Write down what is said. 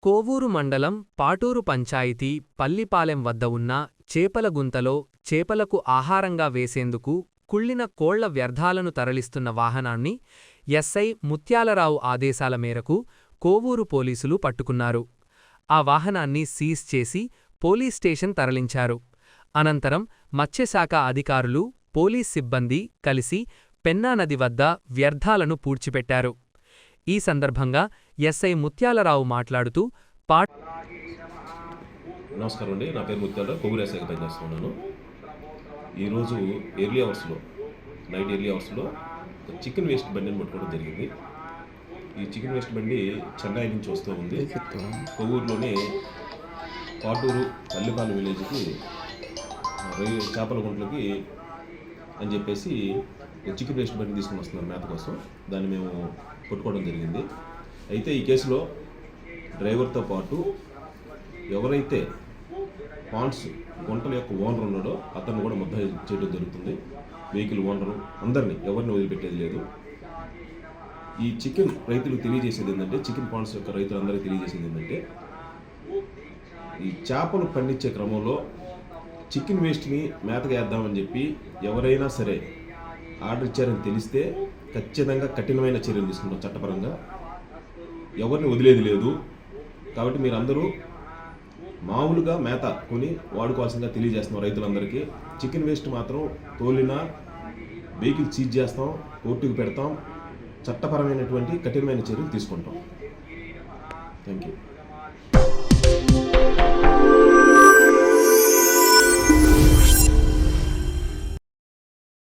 కోవూరు మండలం పాటూరు పంచాయతీ పల్లిపాలెం వద్ద ఉన్న చేపల గుంతలో చేపలకు ఆహారంగా వేసేందుకు కుళ్ళిన కోళ్ల వ్యర్థాలను తరలిస్తున్న వాహనాన్ని ఎస్ఐ ముత్యాలరావు ఆదేశాల మేరకు కోవూరు పోలీసులు పట్టుకున్నారు. ఆ వాహనాన్ని సీజ్ చేసి పోలీస్ స్టేషన్ తరలించారు. అనంతరం మత్స్యశాఖ అధికారులు, పోలీస్ సిబ్బంది కలిసి పెన్నా నది వద్ద వ్యర్థాలను పూడ్చిపెట్టారు. ఈ సందర్భంగా ఎస్ఐ ముత్యాలరావు మాట్లాడుతూ నమస్కారం అండి, నా పేరు ముత్యాలరావు, కోవూరు ఎస్ఐగా పనిచేస్తున్నాను. ఈరోజు నైట్ ఎర్లీ అవర్స్లో చికెన్ వేస్ట్ బండిని పట్టుకోవడం జరిగింది. ఈ చికెన్ వేస్ట్ బండి చెన్నై నుంచి వస్తూ ఉంది. కొవ్వూరులోని పాటూరు పల్లిపాలెం విలేజ్కి చేపల గుంట్లకి అని చెప్పేసి చికెన్ వేస్ట్ బండి తీసుకుని వస్తున్నారు మేత కోసం. దాన్ని మేము పట్టుకోవడం జరిగింది. అయితే ఈ కేసులో డ్రైవర్తో పాటు ఎవరైతే పాండ్స్ గుంటల యొక్క ఓనర్ ఉన్నాడో అతన్ని కూడా ముద్దాయి చేయడం జరుగుతుంది. వెహికల్ ఓనరు అందరినీ ఎవరిని వదిలిపెట్టేది లేదు. ఈ చికెన్ రైతులకు తెలియజేసేది ఏంటంటే, చికెన్ పాండ్స్ యొక్క రైతులందరికీ తెలియజేసేది ఏంటంటే, ఈ చేపలు పండించే క్రమంలో చికెన్ వేస్ట్ని మేతగా వేద్దామని చెప్పి ఎవరైనా సరే ఆర్డర్ ఇచ్చారని తెలిస్తే ఖచ్చితంగా కఠినమైన చర్యలు తీసుకుంటాం. చట్టపరంగా ఎవరిని వదిలేది లేదు. కాబట్టి మీరందరూ మామూలుగా మేత కొని వాడుకోవాల్సిందిగా తెలియజేస్తున్నాం రైతులందరికీ. చికెన్ వేస్ట్ మాత్రం తోలినా వెహికల్ సీజ్ చేస్తాం, కోర్టుకు పెడతాం, చట్టపరమైనటువంటి కఠినమైన చర్యలు తీసుకుంటాం. Thank you.